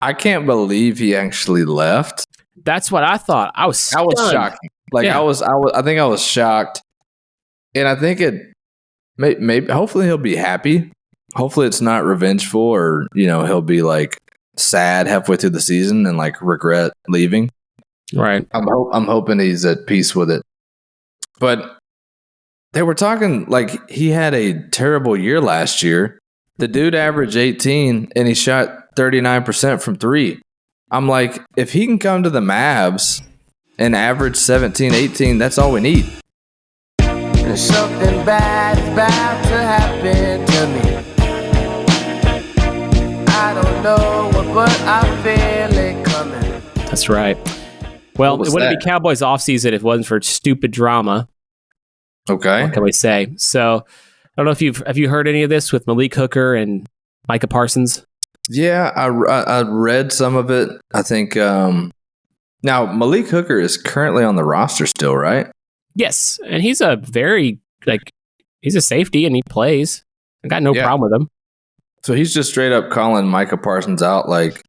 I can't believe he actually left. That's what I thought. I was stunned. That was shocking. I think I was shocked. And I think it maybe hopefully he'll be happy. Hopefully it's not revengeful or, he'll be like sad halfway through the season and like regret leaving. Right. I'm hoping he's at peace with it. But they were talking like he had a terrible year last year. The dude averaged 18 and he shot 39% from 3. I'm like, if he can come to the Mavs and average 17, 18, that's all we need. And something bad is about to happen to me. I don't know what, but I feel it coming. That's right. Well, it wouldn't be Cowboys offseason if it wasn't for stupid drama. Okay. What can we say? So, I don't know if have you heard any of this with Malik Hooker and Micah Parsons? Yeah, I read some of it. I think now Malik Hooker is currently on the roster still, right? Yes, and he's a he's a safety and he plays. I got no problem with him. So he's just straight up calling Micah Parsons out like,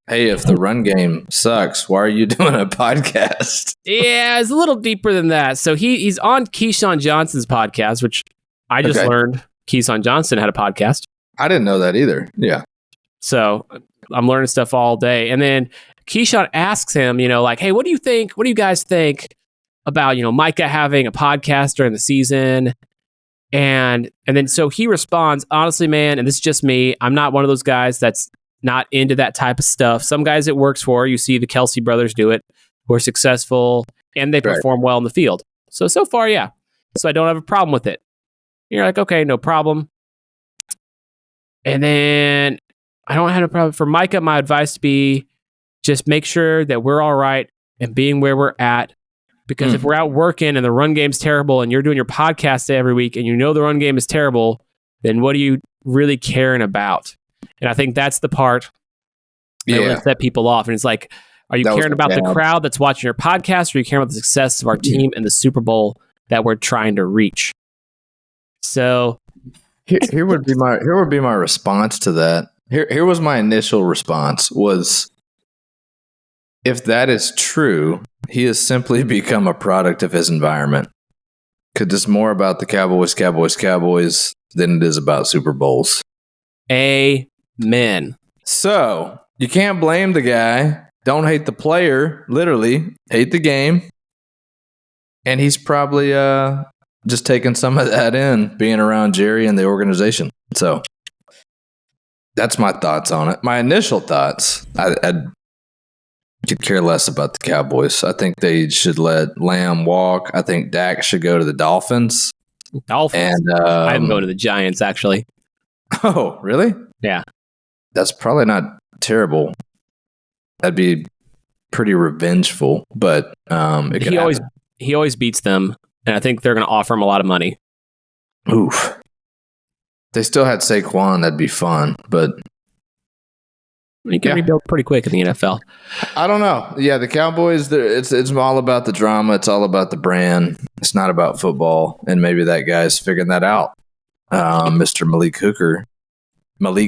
hey, if the run game sucks, why are you doing a podcast? Yeah, it's a little deeper than that. So he's on Keyshawn Johnson's podcast, which I just learned Keyshawn Johnson had a podcast. I didn't know that either. Yeah. So I'm learning stuff all day. And then Keyshawn asks him, like, hey, what do you think? What do you guys think about, Micah having a podcast during the season? And then so he responds, honestly, man, and this is just me, I'm not one of those guys that's not into that type of stuff. Some guys it works for. You see the Kelsey brothers do it, who are successful, and they perform well in the field. So far, yeah. So I don't have a problem with it. You're like, okay, no problem. And then I don't have a problem. For Micah, my advice to be just make sure that we're all right and being where we're at. Because if we're out working and the run game's terrible and you're doing your podcast every week and the run game is terrible, then what are you really caring about? And I think that's the part that will set people off. And it's like, are you caring about the crowd that's watching your podcast, or are you caring about the success of our team and the Super Bowl that we're trying to reach? So here would be my response to that. Here was my initial response was, if that is true, he has simply become a product of his environment. Because it's more about the Cowboys than it is about Super Bowls. Amen. So you can't blame the guy. Don't hate the player. Literally, hate the game. And he's probably just taking some of that in, being around Jerry and the organization. So that's my thoughts on it. My initial thoughts, I could care less about the Cowboys. I think they should let Lamb walk. I think Dak should go to the Dolphins. And I'm going to the Giants, actually. Oh, really? Yeah. That's probably not terrible. That'd be pretty revengeful, but he always beats them, and I think they're going to offer him a lot of money. Oof. They still had Saquon. That'd be fun, but you can rebuild pretty quick in the NFL. I don't know. Yeah, the Cowboys, it's all about the drama. It's all about the brand. It's not about football, and maybe that guy's figuring that out. Mr. Malik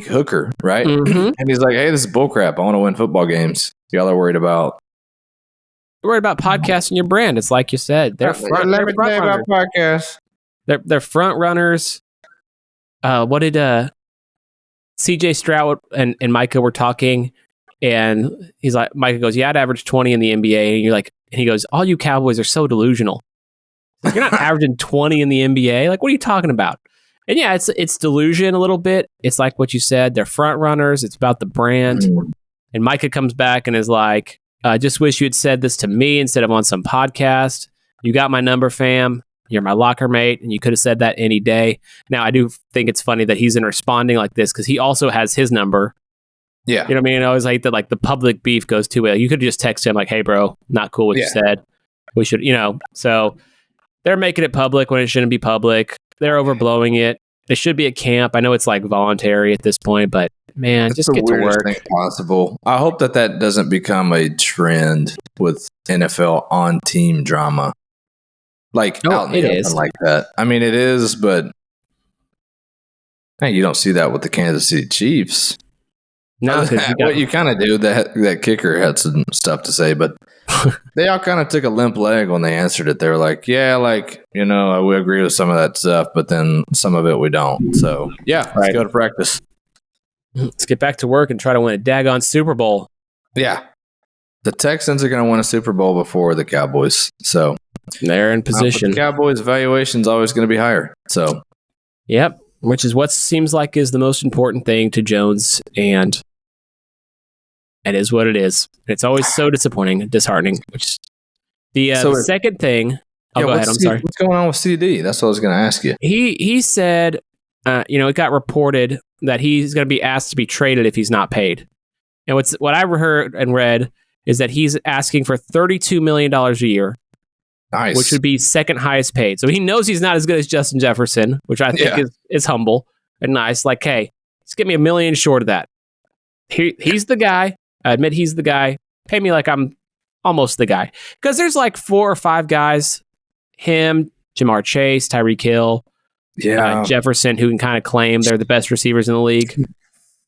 Hooker, right? Mm-hmm. And he's like, hey, this is bullcrap. I want to win football games. Y'all are worried about podcasting your brand. It's like you said. They're front podcasts. They're front runners. What did CJ Stroud and Micah were talking, and he's like, Micah goes, yeah, I'd average 20 in the NBA. And you're like, and he goes, all you Cowboys are so delusional. You're not averaging 20 in the NBA. Like, what are you talking about? And yeah, it's delusion a little bit. It's like what you said. They're front runners. It's about the brand. Mm-hmm. And Micah comes back and is like, I just wish you had said this to me instead of on some podcast. You got my number, fam. You're my locker mate, and you could have said that any day. Now, I do think it's funny that he's in responding like this because he also has his number. Yeah. You know what I mean? I always hate that, like, the public beef goes too well. You could just text him like, hey, bro, not cool what you said. We should, so they're making it public when it shouldn't be public. They're overblowing it. It should be a camp. I know it's like voluntary at this point, but man, it's just get to work. Thing possible. I hope that doesn't become a trend with NFL on team drama. Like, out in the open like that. I mean, it is, but hey, you don't see that with the Kansas City Chiefs. No, what you kind of do, that kicker had some stuff to say, but they all kind of took a limp leg when they answered it. They were like, yeah, like, we agree with some of that stuff, but then some of it we don't. So, yeah, let's go to practice. Let's get back to work and try to win a daggone Super Bowl. Yeah. The Texans are going to win a Super Bowl before the Cowboys. So they're in position. The Cowboys' valuation is always going to be higher. So, yep, which is what seems like is the most important thing to Jones, and it is what it is. It's always so disappointing and disheartening. Which the second thing. Go ahead. I'm sorry. What's going on with CD? That's what I was going to ask you. He said, it got reported that he's going to be asked to be traded if he's not paid. And what I heard and read is that he's asking for $32 million a year, nice, which would be second highest paid. So he knows he's not as good as Justin Jefferson, which I think is humble and nice. Like, hey, just get me $1 million short of that. He's the guy. I admit he's the guy. Pay me like I'm almost the guy. Because there's like 4 or 5 guys, him, Jamar Chase, Tyreek Hill, Jefferson, who can kind of claim they're the best receivers in the league.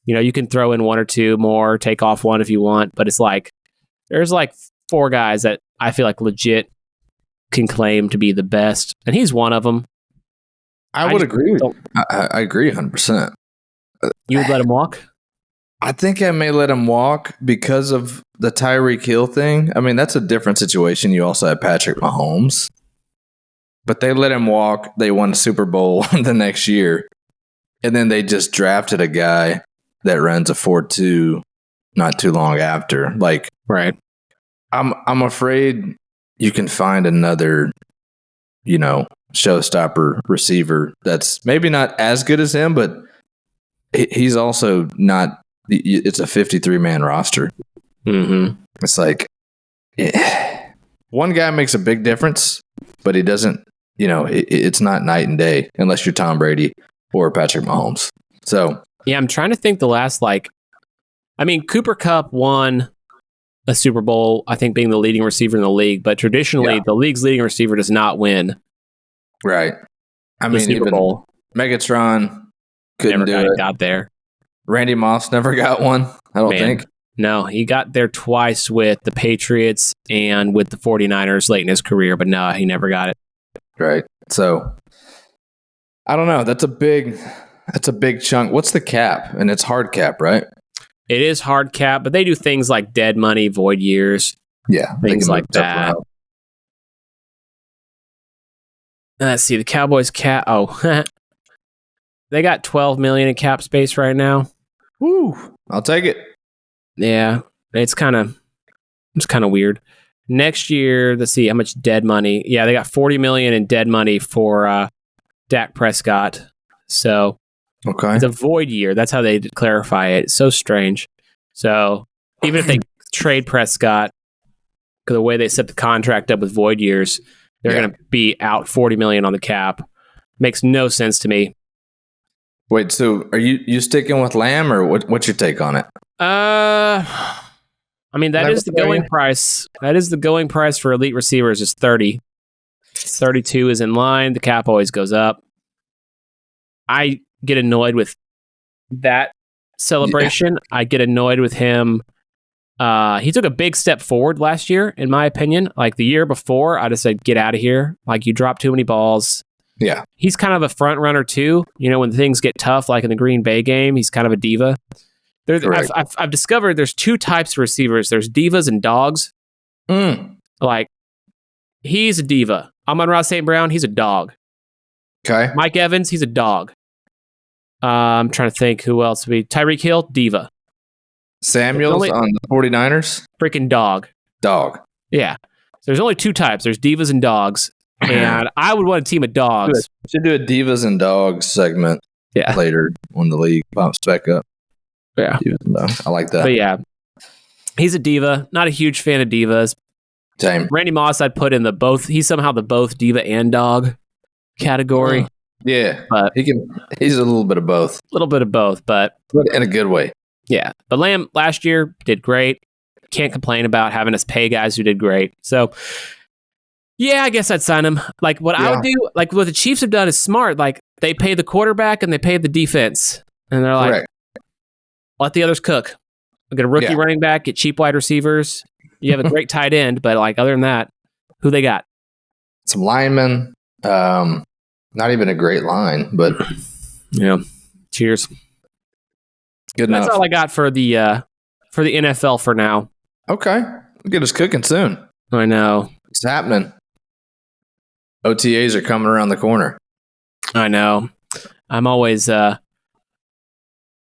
You can throw in 1 or 2 more, take off 1 if you want, but it's like there's like 4 guys that I feel like legit can claim to be the best, and he's one of them. I would agree. I agree 100%. You would let him walk? I think I may let him walk because of the Tyreek Hill thing. I mean, that's a different situation. You also have Patrick Mahomes. But they let him walk. They won a Super Bowl the next year. And then they just drafted a guy that runs a 4.2 not too long after. Like, right. I'm afraid you can find another, showstopper receiver that's maybe not as good as him, but he's also not. It's a 53-man roster. Mm-hmm. It's like one guy makes a big difference, but he doesn't. It's not night and day unless you're Tom Brady or Patrick Mahomes. So yeah, I'm trying to think the last Cooper Kupp won a Super Bowl, I think, being the leading receiver in the league, but traditionally the league's leading receiver does not win. Right. I mean, Super Bowl. Megatron couldn't do it. Got there. Randy Moss never got one, I don't think. No, he got there twice with the Patriots and with the 49ers late in his career, but no, he never got it. Right. So, I don't know. That's a big chunk. What's the cap? And it's hard cap, right? It is hard cap, but they do things like dead money, void years. Yeah. Things like that. Let's see. The Cowboys cap. Oh, they got $12 million in cap space right now. Woo! I'll take it. Yeah, it's kind of weird. Next year, let's see how much dead money. Yeah, they got $40 million in dead money for Dak Prescott. So okay, it's a void year. That's how they clarify it. It's so strange. So even if they trade Prescott, because the way they set the contract up with void years, they're going to be out $40 million on the cap. Makes no sense to me. Wait, so are you sticking with Lamb, or what's your take on it? I mean, that is the going price. That is the going price for elite receivers is 30. 32 is in line. The cap always goes up. I get annoyed with that celebration. Yeah. I get annoyed with him. He took a big step forward last year, in my opinion. Like the year before, I just said, get out of here. Like you dropped too many balls. Yeah. He's kind of a front runner too. When things get tough, like in the Green Bay game, he's kind of a diva. I've discovered there's 2 types of receivers. There's divas and dogs. Like, he's a diva. Amon-Ra St. Brown, he's a dog. Okay. Mike Evans, he's a dog. I'm trying to think who else would be. Tyreek Hill, diva. Samuels on the 49ers? Freaking dog. Dog. Yeah. So there's only 2 types. There's divas and dogs. And I would want a team of dogs. Should do a divas and dogs segment later when the league pops back up. Yeah. I like that. But yeah, he's a diva. Not a huge fan of divas. Same. Randy Moss, I'd put in the both. He's somehow the both diva and dog category. Yeah. But he's a little bit of both. A little bit of both, but in a good way. Yeah. But Lamb last year did great. Can't complain about having us pay guys who did great. So yeah, I guess I'd sign him. Like what I would do, like what the Chiefs have done is smart. Like they pay the quarterback and they pay the defense. And they're like, let the others cook. Get a rookie running back, get cheap wide receivers. You have a great tight end, but like other than that, who they got? Some linemen. Not even a great line, but yeah. Cheers. Good enough. That's all I got for the NFL for now. Okay. We'll get us cooking soon. I know. It's happening. OTAs are coming around the corner. I know. I'm always kind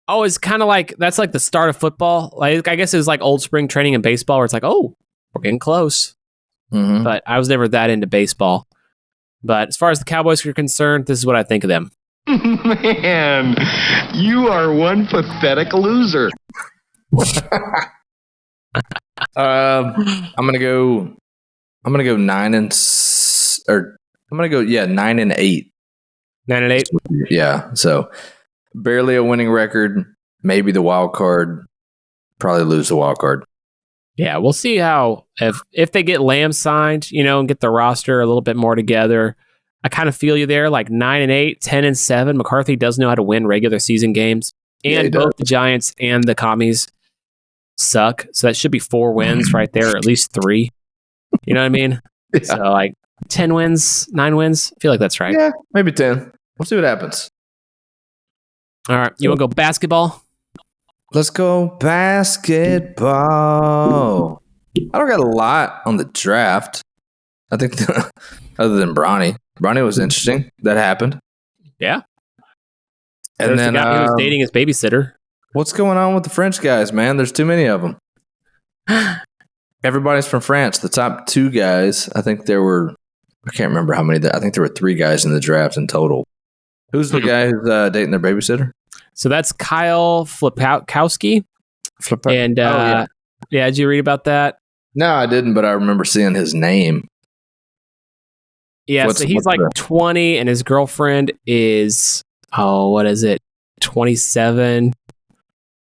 of like, that's like the start of football. Like, I guess it was like old spring training in baseball where it's like, oh, we're getting close. Mm-hmm. But I was never that into baseball. But as far as the Cowboys are concerned, this is what I think of them. Man, you are one pathetic loser. I'm gonna go 9-8. 9-8. Yeah, so barely a winning record. Maybe the wild card. Probably lose the wild card. Yeah, we'll see how if they get Lamb signed, and get the roster a little bit more together. I kind of feel you there, like 9-8, 10-7. McCarthy does know how to win regular season games, and both the Giants and the Commies suck. So that should be 4 wins right there, or at least 3. You know what I mean? Yeah. So like 10 wins, 9 wins. I feel like that's right. Yeah, maybe 10. We'll see what happens. All right, you want to go basketball? Let's go basketball. I don't got a lot on the draft. I think other than Bronny. Bronny was interesting. That happened. Yeah. And there's then the guy who was dating his babysitter. What's going on with the French guys, man? There's too many of them. Everybody's from France. The top 2 guys, I think I can't remember how many. I think there were 3 guys in the draft in total. Who's the guy who's dating their babysitter? So that's Kyle Flipkowski. And yeah, did you read about that? No, I didn't, but I remember seeing his name. Yeah, so he's like 20, and his girlfriend is, 27.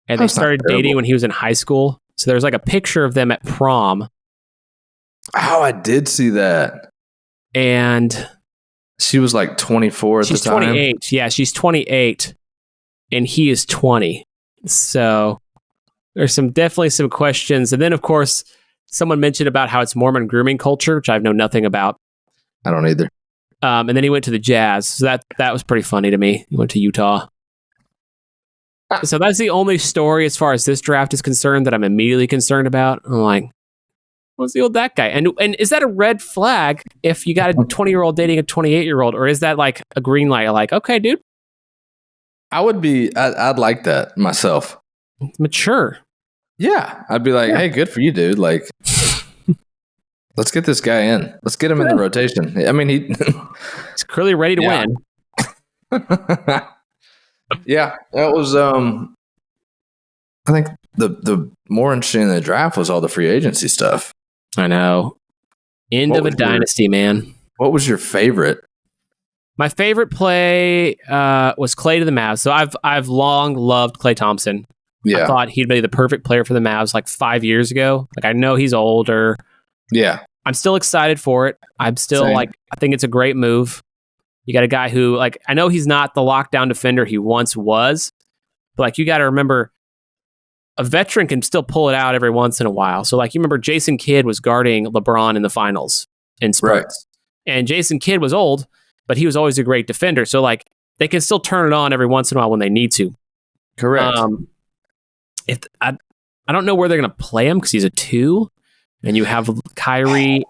And they started dating when he was in high school. So there's like a picture of them at prom. Oh, I did see that. And she was like 24 at the time. She's 28. Yeah, she's 28, and he is 20. So there's definitely some questions. And then, of course, someone mentioned about how it's Mormon grooming culture, which I know nothing about. I don't either. And then he went to the Jazz. So that was pretty funny to me. He went to Utah. So that's the only story as far as this draft is concerned that I'm immediately concerned about. I'm like, what's the old that guy? And is that a red flag if you got a 20-year-old dating a 28-year-old? Or is that like a green light? Like, okay, dude. I'd like that myself. Mature. Yeah. I'd be like, hey, good for you, dude. Like, let's get this guy in. Let's get him in the rotation. I mean, he's clearly ready to win. Yeah, that was. I think the more interesting in the draft was all the free agency stuff. I know. End of a dynasty, man. What was your favorite? My favorite play was Klay to the Mavs. So I've long loved Klay Thompson. Yeah, I thought he'd be the perfect player for the Mavs like 5 years ago. Like, I know he's older. Yeah, I'm still excited for it. I'm still I think it's a great move. You got a guy who, like, I know he's not the lockdown defender he once was, but like, you got to remember, a veteran can still pull it out every once in a while. So like, you remember Jason Kidd was guarding LeBron in the finals in spurts, and Jason Kidd was old, but he was always a great defender. So like, they can still turn it on every once in a while when they need to. Correct. If I don't know where they're going to play him because he's a 2, and you have Kyrie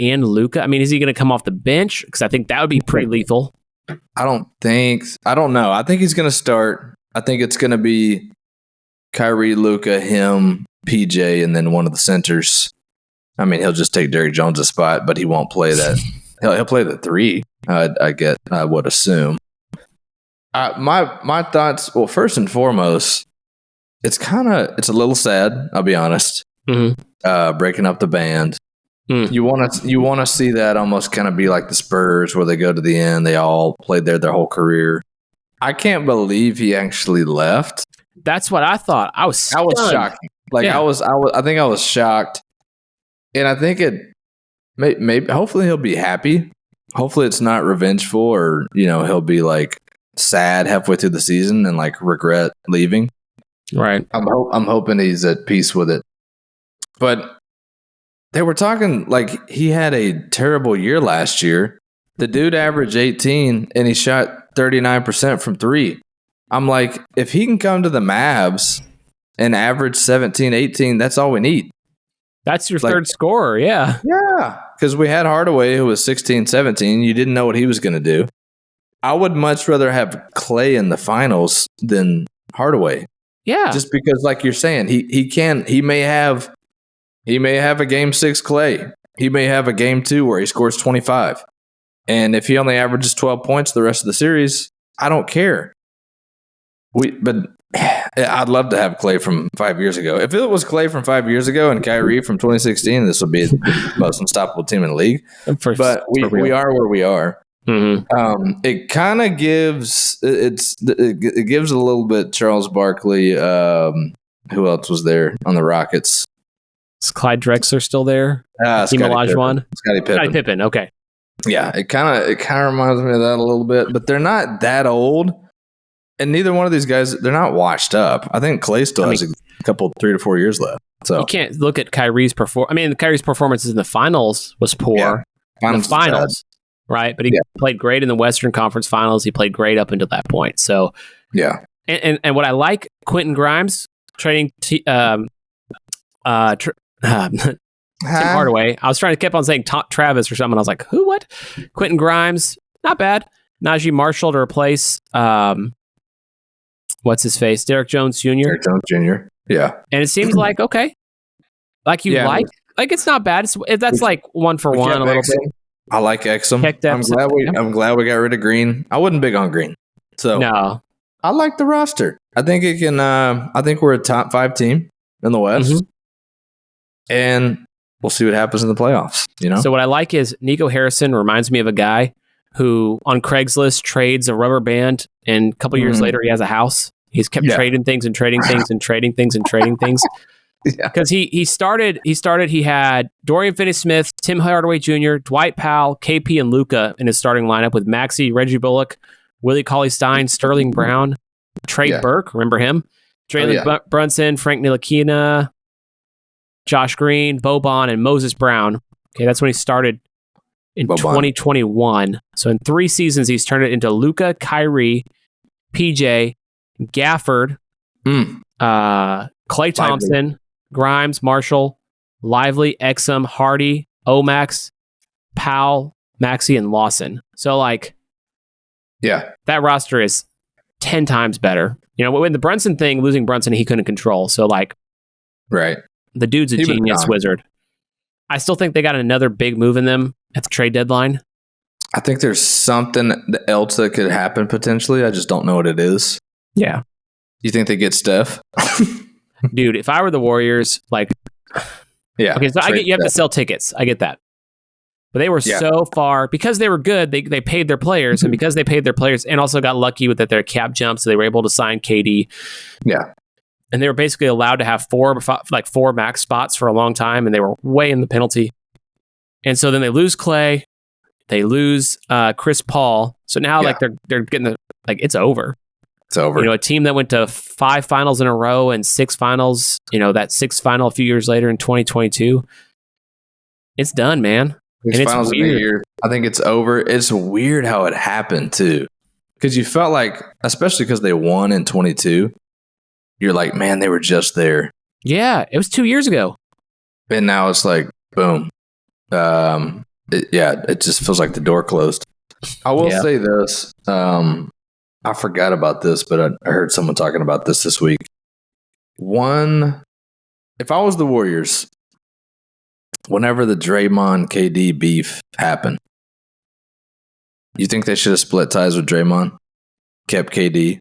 and Luka. I mean, is he going to come off the bench? Because I think that would be pretty lethal. I don't know. I think he's going to start. I think it's going to be Kyrie, Luka, him, PJ, and then one of the centers. I mean, he'll just take Derrick Jones' spot, but he won't play that. He'll play the 3. I would assume. My thoughts. Well, first and foremost, it's a little sad. I'll be honest. Mm-hmm. Breaking up the band. You want to see that almost kind of be like the Spurs, where they go to the end. They all played there their whole career. I can't believe he actually left. That's what I thought. I was shocked. Like, yeah. I think I was shocked, and I think it maybe hopefully he'll be happy. Hopefully it's not revengeful, or he'll be like sad halfway through the season and like regret leaving. Right. I'm hoping he's at peace with it. But they were talking like he had a terrible year last year. The dude averaged 18 and he shot 39% from three. I'm like, if he can come to the Mavs and average 17, 18, that's all we need. That's your third scorer, yeah. Yeah, because we had Hardaway who was 16, 17. You didn't know what he was going to do. I would much rather have Klay in the finals than Hardaway. Yeah. Just because, like you're saying, he may have a game 6 Klay. He may have a game 2 where he scores 25. And if he only averages 12 points the rest of the series, I don't care. But I'd love to have Klay from 5 years ago. If it was Klay from 5 years ago and Kyrie from 2016, this would be the most unstoppable team in the league. But we are where we are. Mm-hmm. It kind of gives it gives a little bit Charles Barkley. Who else was there on the Rockets? Is Clyde Drexler still there? Scottie Pippen. Okay. Yeah, it kind of reminds me of that a little bit, but they're not that old, and neither one of these guys, they're not washed up. I think Klay still has a couple 3 to 4 years left. So you can't look at Kyrie's performance. I mean, Kyrie's performances in the finals was poor. Yeah, in the finals, right? But he played great in the Western Conference Finals. He played great up until that point. So yeah, and what I like, Quentin Grimes trading Tim Hardaway. I was trying to keep on saying Travis or something. I was like, who? What? Quentin Grimes, not bad. Najee Marshall to replace what's his face? Derek Jones Jr. Derek Jones Jr. Yeah, and it seems like okay, like it's not bad. That's like one for one a little bit. I like Exum. I'm glad we got rid of Green. I wasn't big on Green, so no. I like the roster. I think it can. I think we're a top 5 team in the West, and we'll see what happens in the playoffs. You know. So what I like is Nico Harrison reminds me of a guy who on Craigslist trades a rubber band, and a couple years later he has a house. He's kept trading things and trading things and trading things and trading things. Because he had Dorian Finney-Smith, Tim Hardaway Jr., Dwight Powell, KP, and Luka in his starting lineup with Maxey, Reggie Bullock, Willie Cauley-Stein, Sterling Brown, Trey Burke, remember him? Jalen Brunson, Frank Ntilikina, Josh Green, Boban, and Moses Brown. Okay, that's when he started in 2021. So in 3 seasons, he's turned it into Luka, Kyrie, PJ, Gafford, Klay Thompson, Grimes, Marshall, Lively, Exum, Hardy, Omax, Powell, Maxey, and Lawson. So that roster is 10 times better. You know, when the Brunson thing, losing Brunson, he couldn't control. So right. The dude's a genius wizard. I still think they got another big move in them at the trade deadline. I think there's something else that could happen potentially. I just don't know what it is. Yeah. You think they get Steph? Dude, if I were the Warriors, yeah. Okay, so you have to sell tickets. I get that. But they were so far, because they were good, they paid their players, and because they paid their players and also got lucky with their cap jump, so they were able to sign KD. Yeah. And they were basically allowed to have 4 max spots for a long time, and they were way in the penalty. And so then they lose Klay, they lose Chris Paul. So now they're getting it's over. It's over. You know, a team that went to 5 finals in a row and 6 finals, that 6th final a few years later in 2022. It's done, man. And it's finals weird. In a year. I think it's over. It's weird how it happened too. Because you felt like, especially because they won in 22, you're like, man, they were just there. Yeah, it was 2 years ago. And now it's like, boom. It just feels like the door closed. I will say this. I forgot about this, but I heard someone talking about this week. If I was the Warriors, whenever the Draymond KD beef happened, you think they should have split ties with Draymond, kept KD,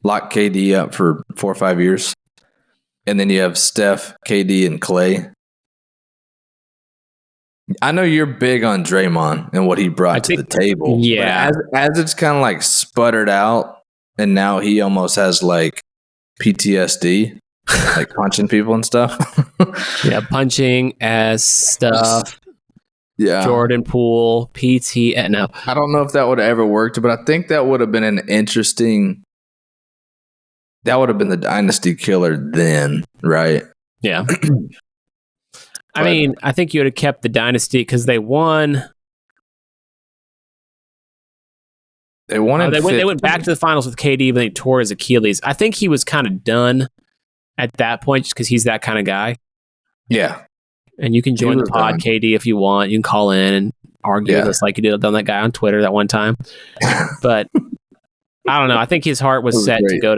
locked KD up for 4 or 5 years, and then you have Steph, KD, and Klay. I know you're big on Draymond and what he brought to the table. Yeah. As it's kind of sputtered out, and now he almost has PTSD, punching people and stuff. Yeah, punching as stuff. Yeah. Jordan Poole, PT. No. I don't know if that would have ever worked, but I think that would have been an interesting that would have been the dynasty killer then, right? Yeah. I mean, I think you would have kept the dynasty because they won. They won. They went back to the finals with KD, but they tore his Achilles. I think he was kind of done at that point just because he's that kind of guy. Yeah. And you can join the pod, done. KD, if you want. You can call in and argue with us like you did on that guy on Twitter that one time. But I don't know. I think his heart was set to go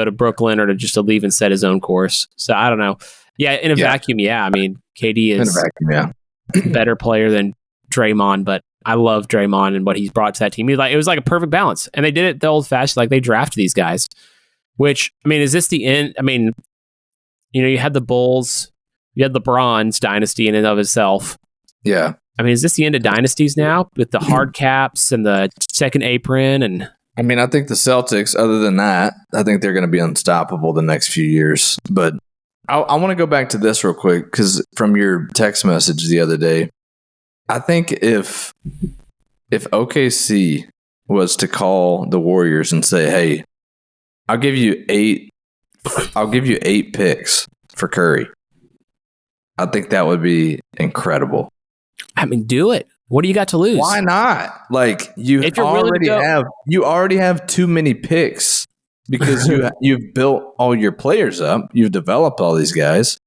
to Brooklyn or to just to leave and set his own course. So I don't know. Yeah, in a vacuum, I mean, KD is a better player than Draymond, but I love Draymond and what he's brought to that team. It was like a perfect balance. And they did it the old-fashioned, like they drafted these guys. Which, I mean, is this the end? I mean, you had the Bulls, you had LeBron's dynasty in and of itself. Yeah. I mean, is this the end of dynasties now with the hard caps and the second apron? And I mean, I think the Celtics, other than that, I think they're going to be unstoppable the next few years. But I want to go back to this real quick because from your text message the other day, I think if OKC was to call the Warriors and say, "Hey, I'll give you 8 picks for Curry," I think that would be incredible. I mean, do it. What do you got to lose? Why not? Like you already have too many picks because you've built all your players up. You've developed all these guys.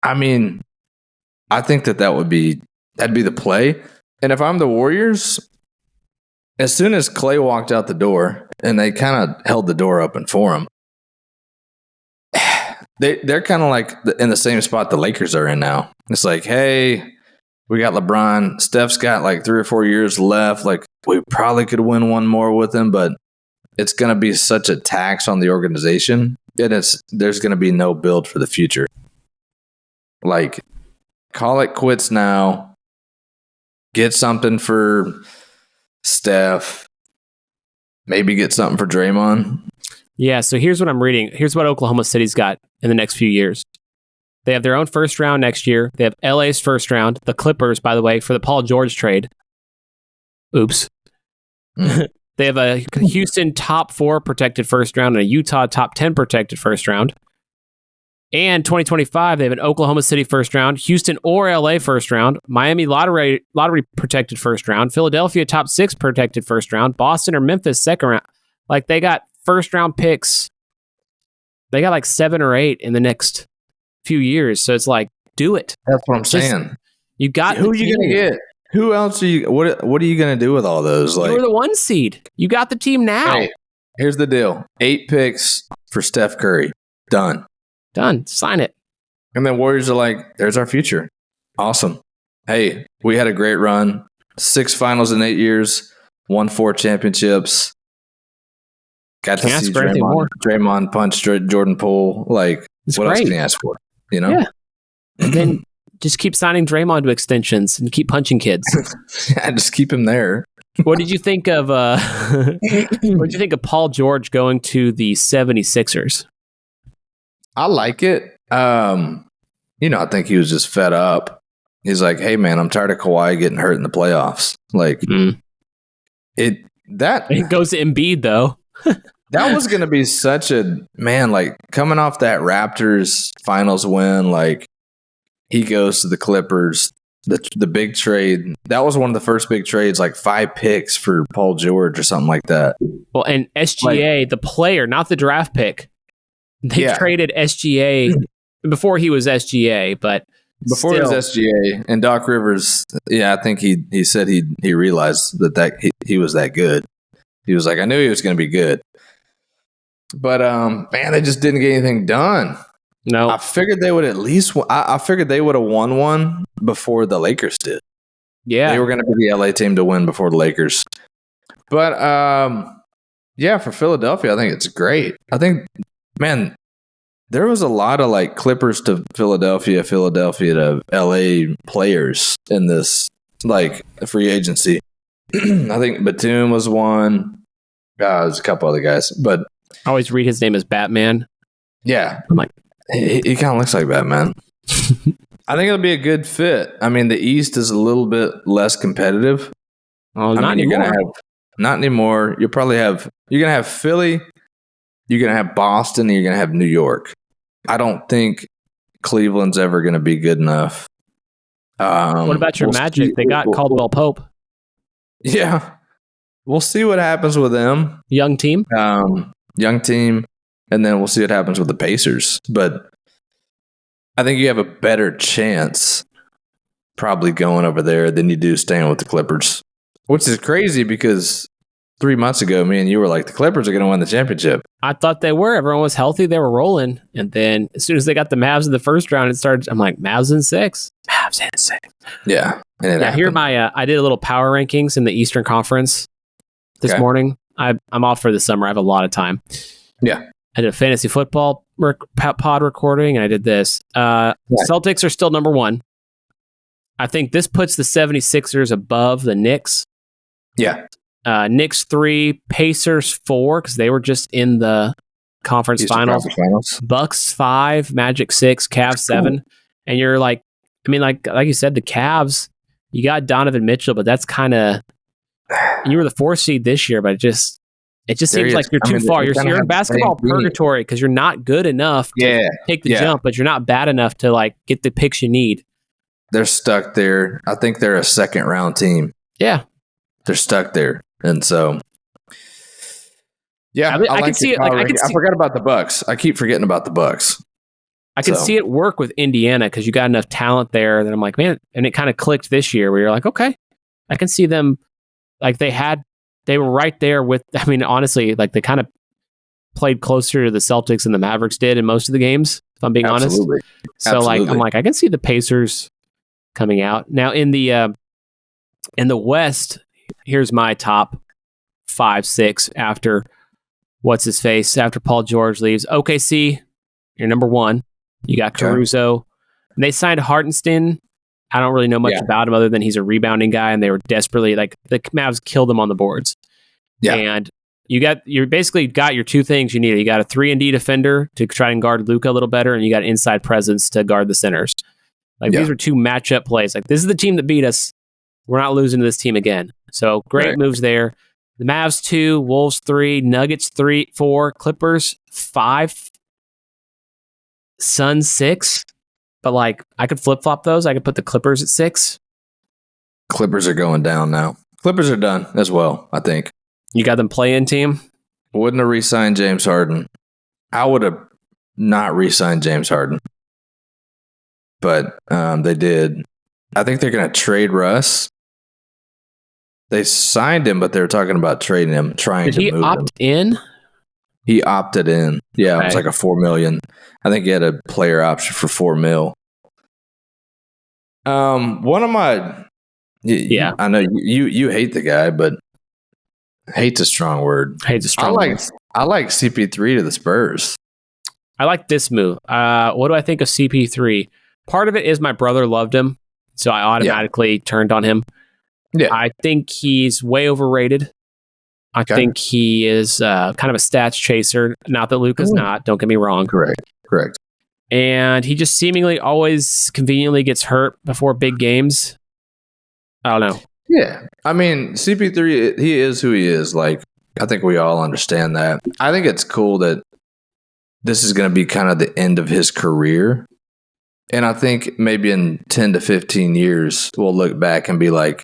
I mean, I think that'd be the play. And if I'm the Warriors, as soon as Klay walked out the door and they kind of held the door open for him, they're kind of like in the same spot the Lakers are in now. It's like, hey, we got LeBron. Steph's got like 3 or 4 years left. Like we probably could win one more with him, but it's going to be such a tax on the organization. And there's going to be no build for the future. Like, call it quits now. Get something for Steph. Maybe get something for Draymond. Yeah, so here's what I'm reading. Here's what Oklahoma City's got in the next few years. They have their own first round next year. They have LA's first round. The Clippers, by the way, for the Paul George trade. Oops. They have a Houston top 4 protected first round and a Utah top 10 protected first round. And 2025, they have an Oklahoma City first round, Houston or LA first round, Miami lottery protected first round, Philadelphia top 6 protected first round, Boston or Memphis second round. Like they got first round picks. They got like 7 or 8 in the next few years. So it's like, do it. That's what I'm saying. You got who are you going to get? Who else are you? What are you going to do with all those? Like, you're the 1 seed. You got the team now. Hey, here's the deal: 8 picks for Steph Curry. Done. Sign it. And then Warriors are like, there's our future. Awesome. Hey, we had a great run. 6 finals in 8 years. Won 4 championships. Got to see Draymond punch Jordan Poole. Like, what else can you ask for? You know? Yeah. And then just keep signing Draymond to extensions and keep punching kids. Yeah, just keep him there. What did you think of Paul George going to the 76ers? I like it. I think he was just fed up. He's like, hey man, I'm tired of Kawhi getting hurt in the playoffs. Like it goes to Embiid though. That was gonna be such a man, like coming off that Raptors finals win, like he goes to the Clippers, the big trade. That was one of the first big trades, like 5 picks for Paul George or something like that. Well, and SGA, the player, not the draft pick. They traded SGA before he was SGA, but before he was SGA and Doc Rivers. Yeah, I think he said he realized that he was that good. He was like, I knew he was going to be good, but man, they just didn't get anything done. No, I figured they would at least. I figured they would have won one before the Lakers did. Yeah, they were going to be the LA team to win before the Lakers. But yeah, for Philadelphia, I think it's great. I think. Man, there was a lot of like Clippers to Philadelphia to LA players in this like free agency. I think Batum was one. There's a couple other guys, but I always read his name as Batman. Yeah, I'm like, he kind of looks like Batman. I think it'll be a good fit. I mean, the East is a little bit less competitive. Oh, not anymore. Not anymore. You're gonna have Philly. you're going to have Boston and you're going to have New York. I don't think Cleveland's ever going to be good enough. What about your Magic? They got Caldwell Pope. Yeah. We'll see what happens with them. Young team. Young team. And then we'll see what happens with the Pacers. But I think you have a better chance probably going over there than you do staying with the Clippers. Which is crazy because 3 months ago, me and you were like, the Clippers are going to win the championship. I thought they were. Everyone was healthy. They were rolling. And then as soon as they got the Mavs in the first round, it started. I'm like, Mavs in 6. Mavs in 6. Yeah. Yeah, here I did a little power rankings in the Eastern Conference this morning. I'm off for the summer. I have a lot of time. Yeah. I did a fantasy football pod recording, and I did this. Celtics are still number 1. I think this puts the 76ers above the Knicks. Yeah. Knicks 3, Pacers 4, because they were just in the conference finals. Bucks 5, Magic 6, Cavs 7. And you're like, I mean, like you said, the Cavs, you got Donovan Mitchell, but that's kind of, you were the 4th seed this year, but it just seems like you're too far. You're in basketball purgatory because you're not good enough to take the jump, but you're not bad enough to like get the picks you need. They're stuck there. I think they're a second round team. Yeah. They're stuck there. And so, yeah, I can see it. Like, I forgot about the Bucks. I keep forgetting about the Bucks. I can see it work with Indiana because you got enough talent there that I'm like, man, and it kind of clicked this year where you're like, okay, I can see them. Like they were right there with, I mean, honestly, like they kind of played closer to the Celtics than the Mavericks did in most of the games, if I'm being honest. So like, I'm like, I can see the Pacers coming out. Now in the West, here's my top 5, 6 after after Paul George leaves. OKC, you're number 1. You got Caruso. And they signed Hartenstein. I don't really know much about him other than he's a rebounding guy, and they were desperately like the Mavs killed him on the boards. Yeah, and you basically got your 2 things you need. You got a 3-and-D defender to try and guard Luka a little better, and you got inside presence to guard the centers. Like these are 2 matchup plays. Like this is the team that beat us. We're not losing to this team again. So great moves there. The Mavs 2, Wolves 3, Nuggets 3, 4, Clippers 5, Suns 6. But like I could flip flop those. I could put the Clippers at 6. Clippers are going down now. Clippers are done as well, I think. You got them play-in team? Wouldn't have re-signed James Harden. I would have not re-signed James Harden. But they did. I think they're going to trade Russ. They signed him, but they were talking about trading him, trying to move him. Did he opt in? He opted in. Yeah, It was like a $4 million. I think he had a player option for $4 million. One of my, I know you hate the guy, but hate's a strong word. Hate's a strong word. I like CP3 to the Spurs. I like this move. What do I think of CP3? Part of it is my brother loved him, so I automatically turned on him. Yeah, I think he's way overrated. I think he is kind of a stats chaser. Not that Luka's not. Don't get me wrong. Correct. And he just seemingly always conveniently gets hurt before big games. I don't know. Yeah. I mean, CP3, he is who he is. Like, I think we all understand that. I think it's cool that this is going to be kind of the end of his career. And I think maybe in 10 to 15 years, we'll look back and be like,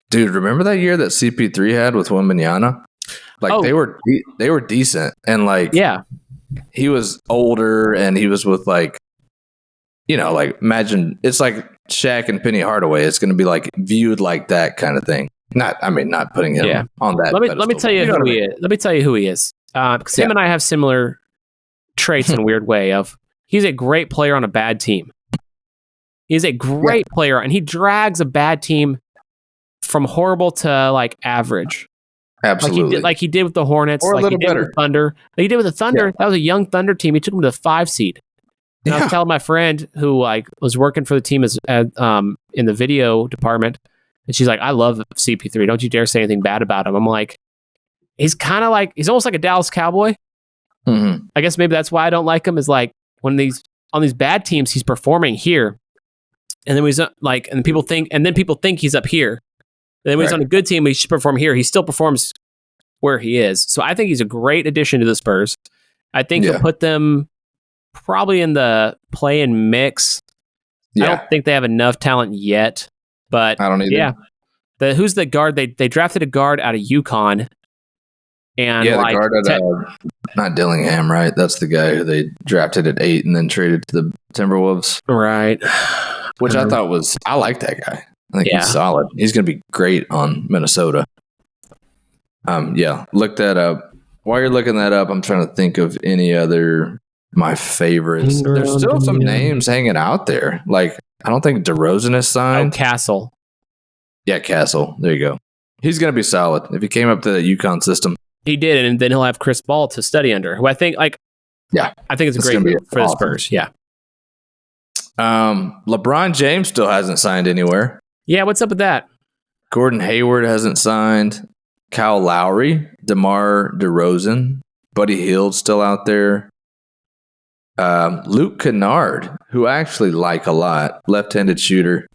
dude, remember that year that CP3 had with Wembanyama? Like they were decent, and like he was older, and he was with like, you know, like imagine it's like Shaq and Penny Hardaway. It's going to be like viewed like that kind of thing. Not putting him on that. Let me tell you who he is. Let me tell you who he is. Because him and I have similar traits in a weird way. Of he's a great player on a bad team. He's a great player, and he drags a bad team from horrible to like average. Absolutely. Like he did with the Hornets, or like a little he did better. with the Thunder. Like he did with the Thunder. That was a young Thunder team. He took them to the 5 seed. And I was telling my friend who like was working for the team as in the video department, and she's like, "I love CP3. Don't you dare say anything bad about him." I'm like, he's kind of like he's almost like a Dallas Cowboy. Mm-hmm. I guess maybe that's why I don't like him. Is like when on these bad teams, he's performing here, and then he's like, and people think he's up here. And then when he's on a good team, he should perform here. He still performs where he is. So I think he's a great addition to the Spurs. I think he'll put them probably in the play-in mix. Yeah. I don't think they have enough talent yet, but I don't either. Yeah. Who's the guard? They drafted a guard out of UConn. And the guard at not Dillingham, right? That's the guy who they drafted at 8 and then traded to the Timberwolves. Right. Which I thought I like that guy. I think he's solid. He's going to be great on Minnesota. Look that up. While you're looking that up, I'm trying to think of any other my favorites. There's still some names hanging out there. Like, I don't think DeRozan is signed. Oh, Castle. Yeah, Castle. There you go. He's going to be solid if he came up to the UConn system. He did, and then he'll have Chris Ball to study under, who I think, I think it's a great move for the Spurs. Yeah. LeBron James still hasn't signed anywhere. Yeah, what's up with that? Gordon Hayward hasn't signed. Kyle Lowry, DeMar DeRozan, Buddy Hield's still out there. Luke Kennard, who I actually like a lot, left-handed shooter.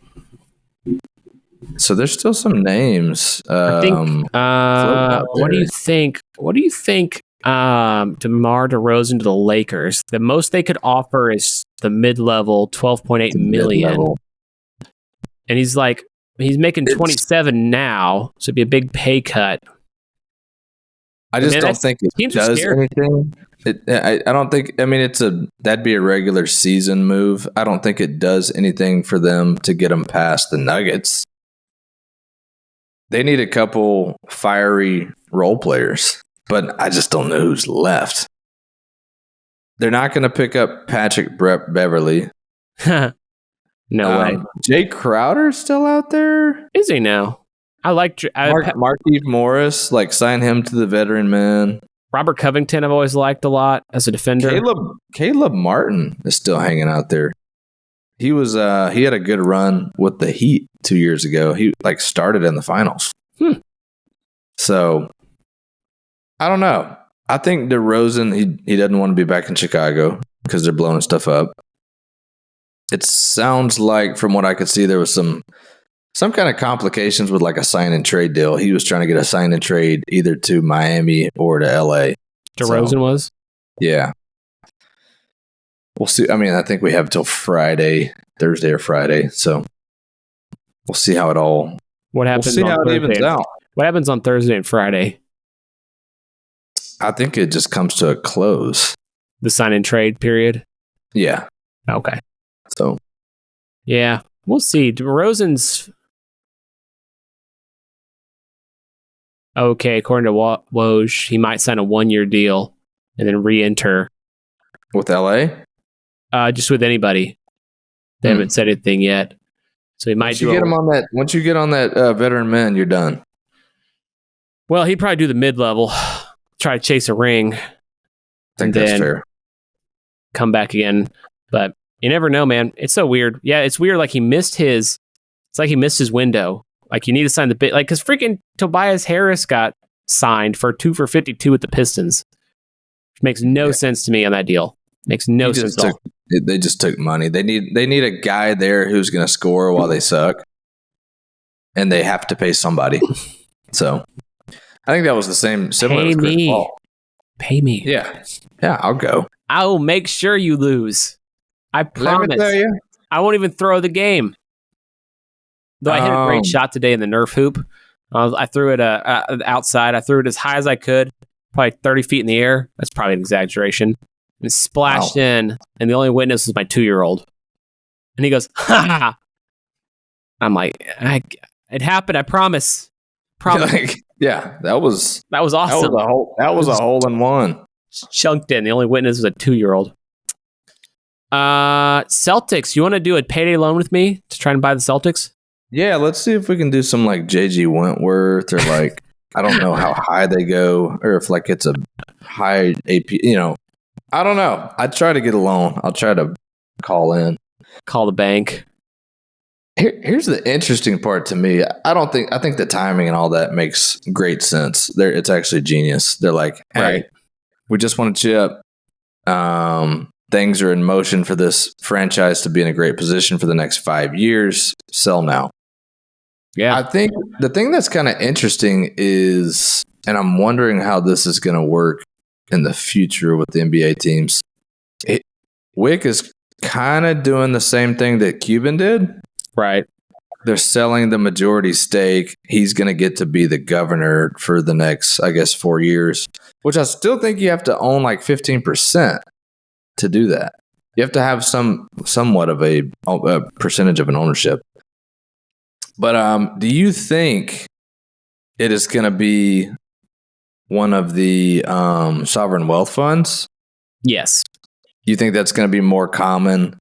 So there's still some names. I think. What do you think? What do you think? DeMar DeRozan to the Lakers. The most they could offer is the mid-level, $12.8 million. Mid-level. And he's making 27 now, so it'd be a big pay cut. I just don't think it does anything. I don't think. I mean, that'd be a regular season move. I don't think it does anything for them to get them past the Nuggets. They need a couple fiery role players, but I just don't know who's left. They're not going to pick up Patrick Beverly. No way. Jay Crowder's still out there. Is he now? I like Markieff Morris. Like, sign him to the veteran men. Robert Covington, I've always liked a lot as a defender. Caleb Martin is still hanging out there. He was he had a good run with the Heat 2 years ago. He started in the finals. So I don't know. I think DeRozan, he doesn't want to be back in Chicago because they're blowing stuff up. It sounds like, from what I could see, there was some kind of complications with a sign and trade deal. He was trying to get a sign and trade either to Miami or to LA. DeRozan was? Yeah. We'll see. I mean, I think we have till Thursday or Friday. So we'll see how it all. What happens? We'll see how it evens out. What happens on Thursday and Friday? I think it just comes to a close. The sign and trade period. Yeah. Okay. So. Yeah, we'll see. DeRozan's okay. According to Woj, he might sign a 1-year deal and then re-enter with LA. Just with anybody. They haven't said anything yet, so he might. Once you get him on that, once you get on that veteran men, you're done. Well, he'd probably do the mid-level, try to chase a ring. I think that's fair. Come back again, but you never know, man. It's so weird. Yeah, it's weird. Like he missed his window. Like you need to sign the bid. Like because freaking Tobias Harris got signed for 2 for $52 with the Pistons, which makes no sense to me on that deal. Makes no sense at all. They just took money. They need a guy there who's going to score while they suck, and they have to pay somebody. So I think that was the similar with Chris Paul. Pay me. Yeah, I'll go. I will make sure you lose. I promise. Let me tell you. I won't even throw the game. Though I hit a great shot today in the Nerf hoop. I threw it outside. I threw it as high as I could, probably 30 feet in the air. That's probably an exaggeration. And it splashed in, and the only witness was my 2-year-old. And he goes, ha! I'm like, it happened. I promise. Promise. Yeah, that was awesome. That was a hole in one. Chunked in. The only witness was a 2-year-old. Celtics. You want to do a payday loan with me to try and buy the Celtics? Yeah, let's see if we can do some JG Wentworth or I don't know how high they go or if it's a high AP. I don't know. I'd try to get a loan. I'll try to call the bank. Here's the interesting part to me. I think the timing and all that makes great sense. It's actually genius. They're like, hey, right. We just want to chip. Things are in motion for this franchise to be in a great position for the next 5 years. Sell now. Yeah. I think the thing that's kind of interesting is, and I'm wondering how this is going to work in the future with the NBA teams. Wick is kind of doing the same thing that Cuban did. Right. They're selling the majority stake. He's going to get to be the governor for the next, I guess, 4 years, which I still think you have to own like 15% to do that. You have to have somewhat of a percentage of an ownership. But do you think it is going to be one of the sovereign wealth funds? Yes. You think that's going to be more common?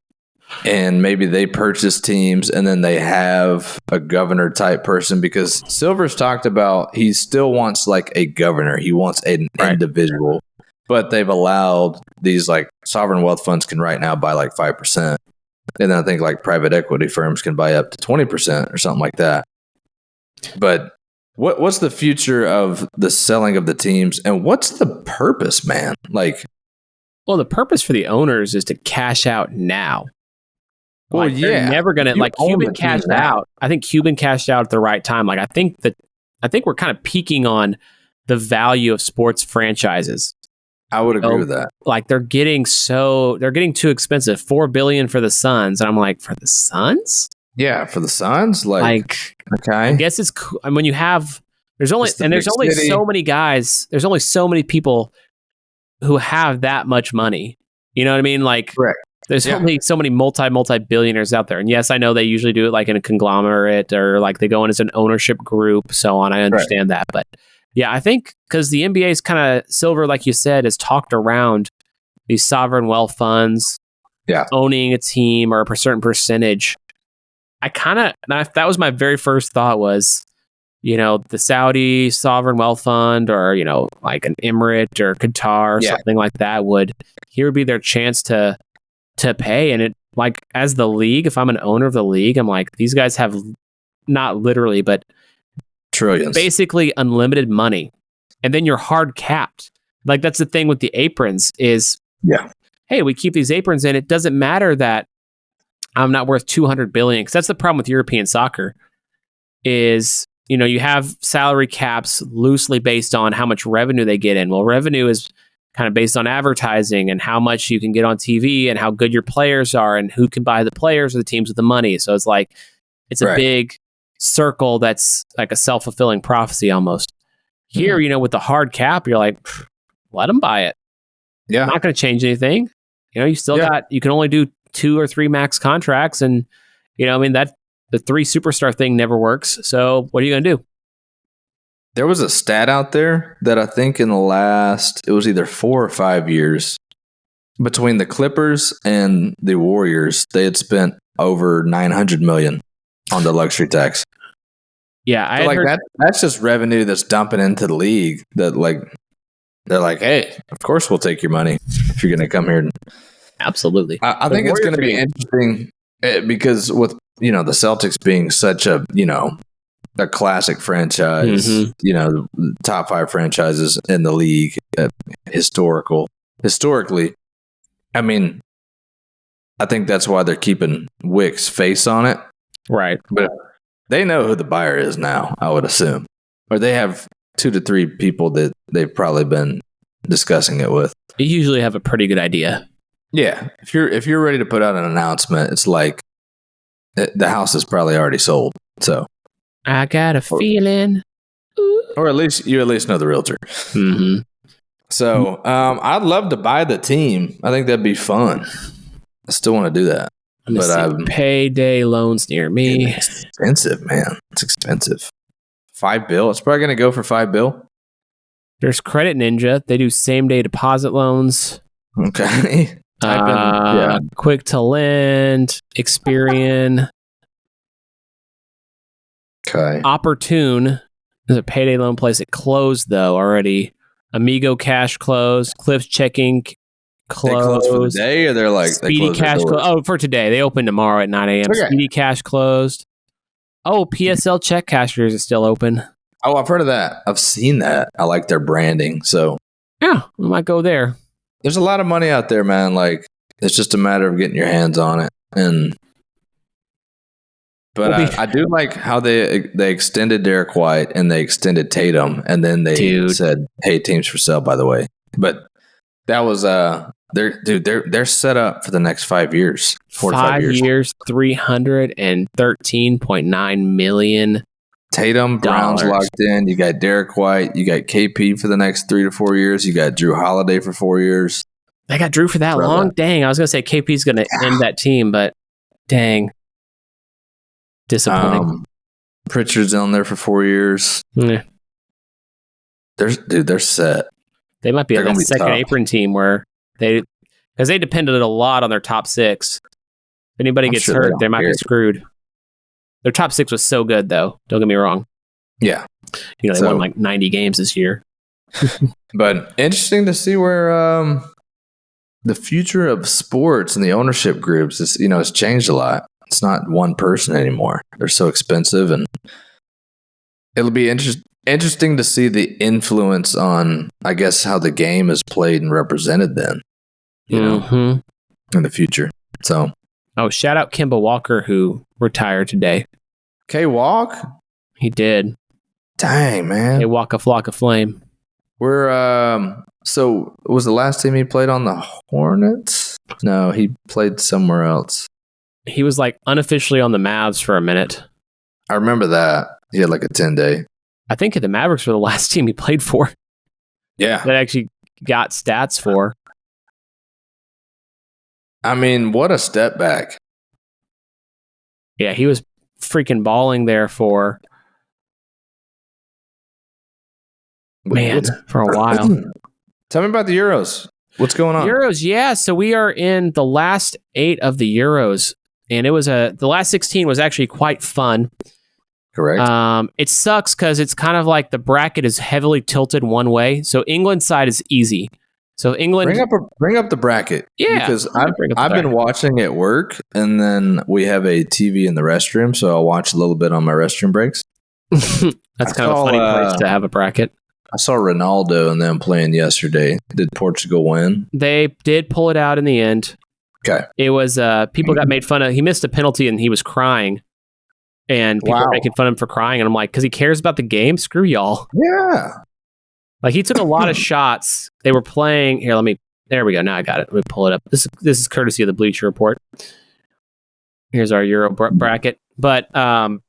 And maybe they purchase teams and then they have a governor type person, because Silver's talked about he still wants like a governor. He wants an individual, but they've allowed these like sovereign wealth funds can right now buy like 5%. And I think like private equity firms can buy up to 20% or something like that. But what's the future of the selling of the teams, and what's the purpose, man? Like, well, the purpose for the owners is to cash out now. Well, like, they're never gonna like Cuban cashed out. I think Cuban cashed out at the right time. Like I think we're kind of peaking on the value of sports franchises. I would agree with that. Like they're getting too expensive. $4 billion for the Suns, and I'm like, for the Suns? Yeah, for the Suns. Like okay, I guess it's cool. I mean, when you have there's only so many guys. There's only so many people who have that much money. You know what I mean? Like. Correct. There's only so many multi-billionaires out there. And yes, I know they usually do it like in a conglomerate or like they go in as an ownership group, so on. I understand that. But yeah, I think because the NBA is kind of Silver, like you said, has talked around these sovereign wealth funds owning a team or a certain percentage. That was my very first thought was, the Saudi sovereign wealth fund or, like an Emirate or Qatar or something like that would be their chance to pay. And it, like, as the league, if I'm an owner of the league, I'm like, these guys have not literally, but trillions, basically unlimited money. And then you're hard capped. Like, that's the thing with the aprons is, hey, we keep these aprons in. It doesn't matter that I'm not worth 200 billion. Cause that's the problem with European soccer is, you have salary caps loosely based on how much revenue they get in. Well, revenue is kind of based on advertising and how much you can get on TV and how good your players are and who can buy the players or the teams with the money. So it's like, it's a big circle that's like a self-fulfilling prophecy almost. Here, with the hard cap, you're like, let them buy it. Yeah. Not going to change anything. You still you can only do 2 or 3 max contracts. And, that the 3 superstar thing never works. So what are you going to do? There was a stat out there that I think in the last, it was either 4 or 5 years, between the Clippers and the Warriors, they had spent over $900 million on the luxury tax. Yeah, so that's just revenue that's dumping into the league. That like they're like, hey, of course we'll take your money if you're going to come here. Absolutely. I think it's going to be interesting because with the Celtics being such a a classic franchise, top 5 franchises in the league, historically. I mean, I think that's why they're keeping Wick's face on it. Right. But they know who the buyer is now, I would assume. Or they have 2 to 3 people that they've probably been discussing it with. You usually have a pretty good idea. Yeah. If you're ready to put out an announcement, it's like the house is probably already sold. So I got a feeling. Or at least know the realtor. Mm-hmm. So I'd love to buy the team. I think that'd be fun. I still want to do that. But payday loans near me. It's expensive, man. It's expensive. $5 billion. It's probably going to go for $5 billion. There's Credit Ninja. They do same day deposit loans. Okay. Quick to lend. Experian. Okay. Opportune is a payday loan place. It closed though already. Amigo Cash closed. Cliff's Checking closed. They closed for the day, or they're like Speedy Cash closed. Oh, for today. They open tomorrow at 9 a.m. Okay. Speedy Cash closed. Oh, PSL Check Cashiers is still open. Oh, I've heard of that. I've seen that. I like their branding. So yeah, we might go there. There's a lot of money out there, man. Like, it's just a matter of getting your hands on it. But I do like how they extended Derek White and they extended Tatum, and then they said, "Hey, teams for sale, by the way." But That was they're set up for the next 5 years. 4 to 5 5 years. years, $313.9 million. Tatum, Brown's locked in. You got Derek White. You got KP for the next 3 to 4 years. You got Drew Holiday for 4 years. They got Drew for that long? Dang, I was going to say KP's going to end that team, but dang. Disappointing. Pritchard's on there for 4 years. Yeah. They're set. They might be They're a gonna be second tough. apron team because they depended a lot on their top six. If anybody gets hurt, they might be screwed. Their top six was so good, though. Don't get me wrong. Yeah. They won like 90 games this year. But interesting to see where the future of sports and the ownership groups is, has changed a lot. It's not one person anymore. They're so expensive, and it'll be interesting to see the influence on, I guess, how the game is played and represented then, in the future. So, shout out Kemba Walker, who retired today. K-Walk? He did. Dang, man. They walk a flock of flame. We're so was the last team he played on the Hornets? No, he played somewhere else. He was like unofficially on the Mavs for a minute. I remember that. He had like a 10-day. I think the Mavericks were the last team he played for. Yeah. That actually got stats for. I mean, what a step back. Yeah, he was freaking balling there for for a while. Tell me about the Euros. What's going on? Euros, yeah. So we are in the last 8 of the Euros, and it was the last 16 was actually quite fun. Correct. It sucks because it's kind of like the bracket is heavily tilted one way. So England's side is easy. So England, bring up the bracket. Yeah, because I've been watching at work, and then we have a TV in the restroom, so I'll watch a little bit on my restroom breaks. That's kind of a funny place to have a bracket. I saw Ronaldo and them playing yesterday. Did Portugal win? They did pull it out in the end. Okay. It was people got made fun of. He missed a penalty and he was crying, and people were making fun of him for crying. And I'm like, because he cares about the game. Screw y'all. Yeah. Like he took a lot of shots. They were playing here. There we go. Now I got it. Let me pull it up. This is courtesy of the Bleacher Report. Here's our Euro bracket, but and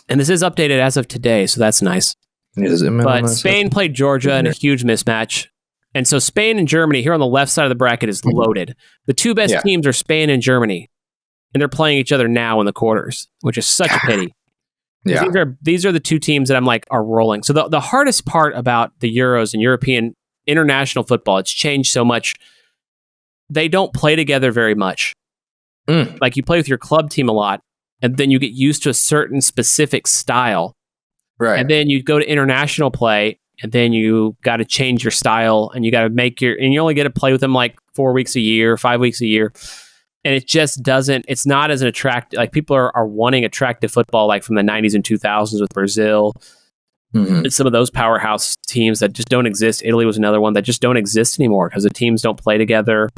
this is updated as of today, so that's nice. But Spain played Georgia in a huge mismatch. And so Spain and Germany here on the left side of the bracket is loaded. The two best teams are Spain and Germany. And they're playing each other now in the quarters, which is such a pity. Yeah. These are the two teams that I'm like are rolling. So the hardest part about the Euros and European international football, it's changed so much. They don't play together very much. Like you play with your club team a lot, and then you get used to a certain specific style. Right. And then you go to international play, and then you got to change your style, and you got to and you only get to play with them like 4 weeks a year, 5 weeks a year. And it just it's not as an attractive, like people are wanting attractive football like from the 90s and 2000s with Brazil. And some of those powerhouse teams that just don't exist. Italy was another one that just don't exist anymore because the teams don't play together.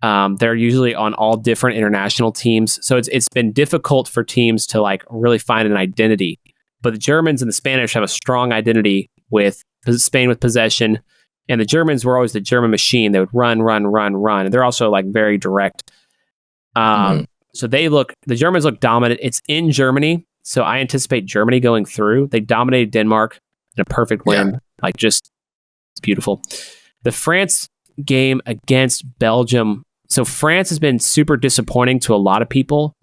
They're usually on all different international teams. So it's been difficult for teams to like really find an identity. But the Germans and the Spanish have a strong identity with Spain with possession. And the Germans were always the German machine. They would run. And they're also like very direct. So the Germans look dominant. It's in Germany. So I anticipate Germany going through. They dominated Denmark in a perfect win. Yeah. Like just it's beautiful. The France game against Belgium. So France has been super disappointing to a lot of people.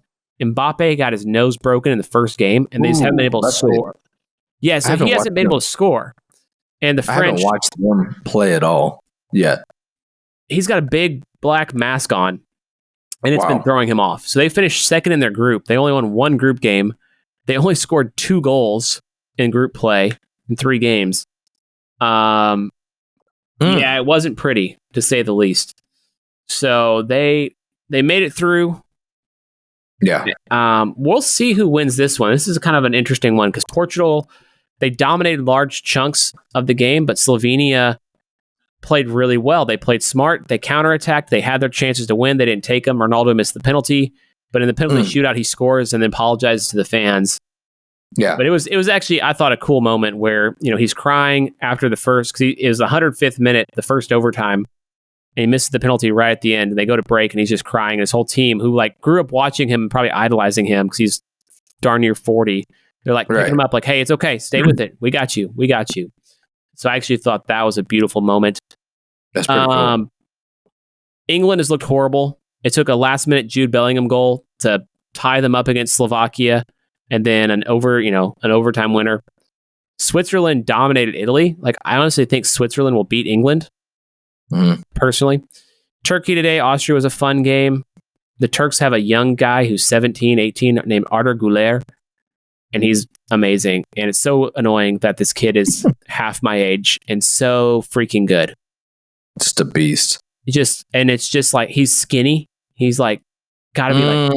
Mbappe got his nose broken in the first game, and they just haven't been able to score. Yeah, so he hasn't been able to score. And the French, I haven't watched them play at all yet. He's got a big black mask on, and it's been throwing him off. So they finished second in their group. They only won one group game. They only scored 2 goals in group play in 3 games. Yeah, it wasn't pretty, to say the least. So they made it through. Yeah. We'll see who wins this one. This is kind of an interesting one because Portugal, they dominated large chunks of the game, but Slovenia played really well. They played smart. They counterattacked. They had their chances to win. They didn't take them. Ronaldo missed the penalty, but in the penalty shootout, he scores and then apologizes to the fans. Yeah. But it was actually, I thought, a cool moment where, he's crying after the first, because it was the 105th minute, the first overtime. and he misses the penalty right at the end, and they go to break, and he's just crying. And his whole team, who like grew up watching him and probably idolizing him because he's darn near 40, they're like picking him up, like, "Hey, it's okay, stay with it. We got you. We got you." So I actually thought that was a beautiful moment. That's pretty cool. England has looked horrible. It took a last-minute Jude Bellingham goal to tie them up against Slovakia, and then an overtime winner. Switzerland dominated Italy. Like, I honestly think Switzerland will beat England, personally. Turkey today, Austria was a fun game. The Turks have a young guy who's 17, 18, named Arda Güler, and he's amazing. And it's so annoying that this kid is half my age and so freaking good. Just a beast. It's just like, he's skinny. He's like, gotta be like,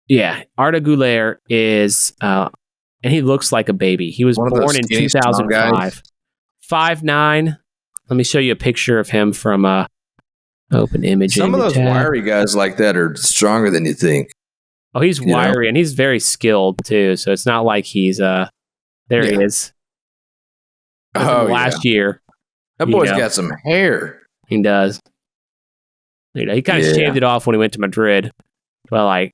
yeah. Arda Güler is, and he looks like a baby. He was born in 2005. 5'9". Let me show you a picture of him from Open Imaging. Some of those wiry guys like that are stronger than you think. Oh, he's wiry, and he's very skilled too. So it's not like he's there. He is. Last year, that boy's got some hair. He does. He kind of shaved it off when he went to Madrid. But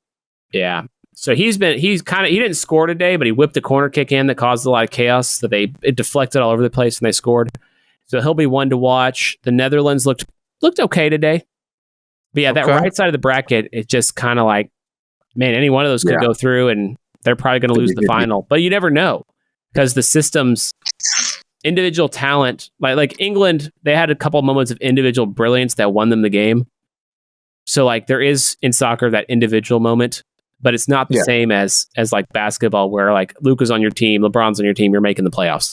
so he didn't score today, but he whipped a corner kick in that caused a lot of chaos. So it deflected all over the place and they scored. So he'll be one to watch. The Netherlands looked okay today. But that right side of the bracket, it's just kind of like, man, any one of those could go through and they're probably going to lose the final. But you never know, because the system's individual talent, like England, they had a couple moments of individual brilliance that won them the game. So like there is in soccer that individual moment, but it's not the same as like basketball, where like Luka's on your team, LeBron's on your team, you're making the playoffs.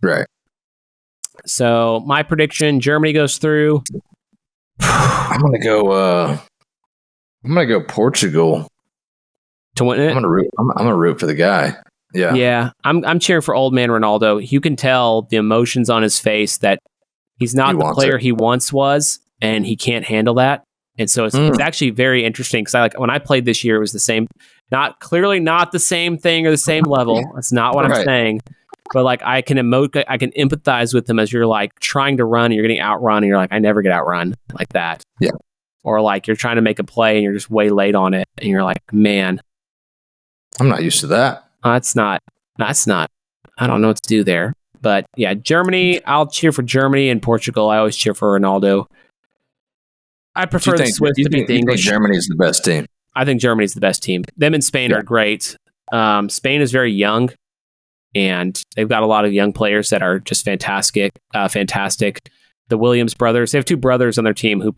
Right. So my prediction: Germany goes through. I'm gonna go Portugal to win it. I'm gonna root for the guy. Yeah. Yeah. I'm cheering for old man Ronaldo. You can tell the emotions on his face that he's not the player he once was, and he can't handle that. And so it's actually very interesting, because when I played this year, it was the same, not the same thing or the same level. That's not what I'm saying. But like I can empathize with him as you're like trying to run and you're getting outrun and you're like, I never get outrun, like that. Yeah. Or like you're trying to make a play and you're just way late on it and you're like, man, I'm not used to that. That's not. I don't know what to do there. But yeah, Germany, I'll cheer for Germany, and Portugal, I always cheer for Ronaldo. I prefer the Swiss to beat the English. Germany's the best team. I think Germany's the best team. Them and Spain are great. Spain is very young, and they've got a lot of young players that are just fantastic. The Williams brothers, they have two brothers on their team who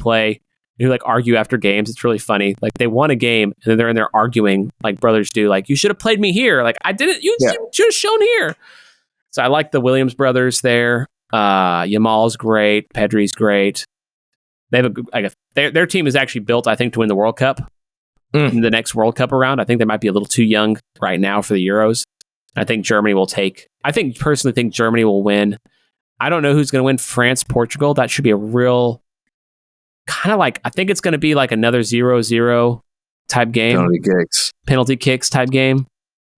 like argue after games. It's really funny. Like they won a game and then they're in there arguing like brothers do. Like, you should have played me here. Like, I didn't. You should have shown here. So I like the Williams brothers there. Yamal's great. Pedri's great. They have their team is actually built, I think, to win the World Cup. In the next World Cup around. I think they might be a little too young right now for the Euros. I think Germany will personally think Germany will win. I don't know who's going to win. France, Portugal. That should be a real kind of like, I think it's going to be like another 0-0 type game. Penalty kicks type game.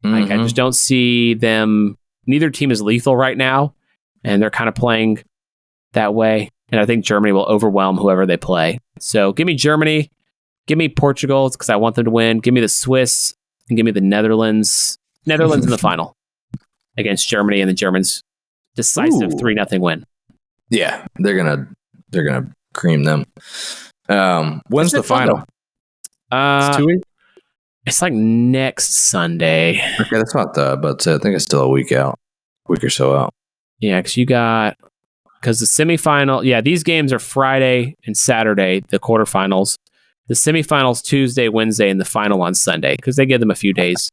Like, I just don't see them. Neither team is lethal right now, and they're kind of playing that way. And I think Germany will overwhelm whoever they play. So give me Germany. Give me Portugal, because I want them to win. Give me the Swiss, and give me the Netherlands. Netherlands in the final against Germany, and the Germans decisive 3-0 win. Yeah, they're gonna cream them. When's the final? It's 2 weeks. It's like next Sunday. Okay, that's not but I think it's still a week or so out. Yeah, because the semifinal. Yeah, these games are Friday and Saturday. The quarterfinals. The semifinals Tuesday, Wednesday, and the final on Sunday, because they give them a few days.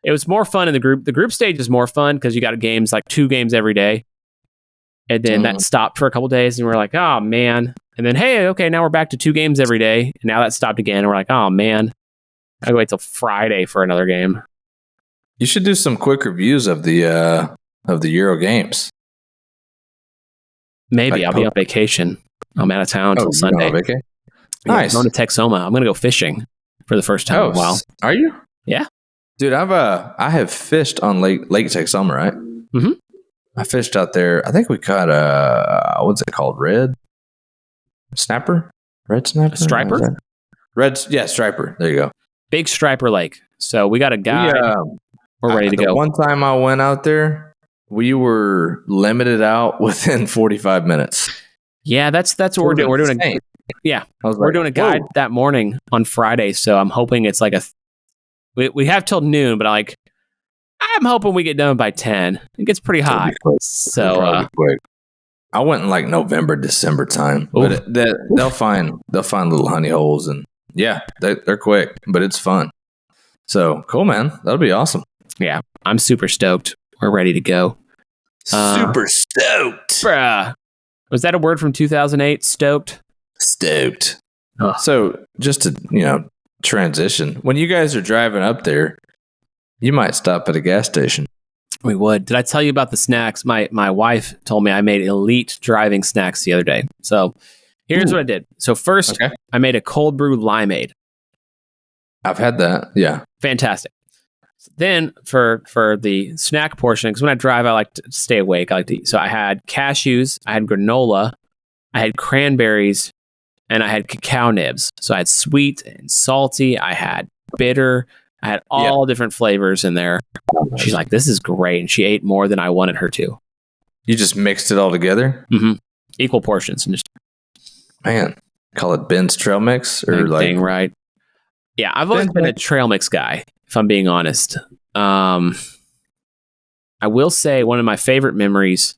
It was more fun in the group. The group stage is more fun because you got games, like 2 games every day. And then that stopped for a couple days, and we're like, oh, man. And then, hey, okay, now we're back to 2 games every day. And now that stopped again, and we're like, oh, man. I gotta wait till Friday for another game. You should do some quick reviews of the Euro games. Maybe. I'll be on vacation. I'm out of town until Sunday. Nice. I'm going to Texoma. I'm going to go fishing for the first time in a while. Are you? Yeah. Dude, I have fished on Lake Texoma, right? Mm-hmm. I fished out there. I think we caught what's it called? Red snapper? Red snapper? Striper? Striper. There you go. Big striper lake. So we got a guy. We're ready to go. One time I went out there, we were limited out within 45 minutes. Yeah, that's what we're doing. We're doing we're doing a guide that morning on Friday. So I'm hoping it's like we have till noon, but I'm hoping we get done by 10. It gets pretty hot. So quick. I went in like November, December time, but they'll find little honey holes, and they're quick, but it's fun. So cool, man. That'll be awesome. Yeah, I'm super stoked. We're ready to go. Super stoked. Bruh. Was that a word from 2008? Stoked? Stoked. So just to, transition, when you guys are driving up there, you might stop at a gas station. We would. Did I tell you about the snacks? My wife told me I made elite driving snacks the other day. So here's what I did. So first, I made a cold brew limeade. I've had that. Yeah. Fantastic. Then for the snack portion, because when I drive, I like to stay awake. I like to eat. So I had cashews, I had granola, I had cranberries, and I had cacao nibs. So I had sweet and salty. I had bitter. I had all different flavors in there. She's like, this is great. And she ate more than I wanted her to. You just mixed it all together? Mm-hmm. Equal portions. And just, man, call it Ben's trail mix? Or dang right. Yeah, I've always been a trail mix guy, if I'm being honest. I will say one of my favorite memories,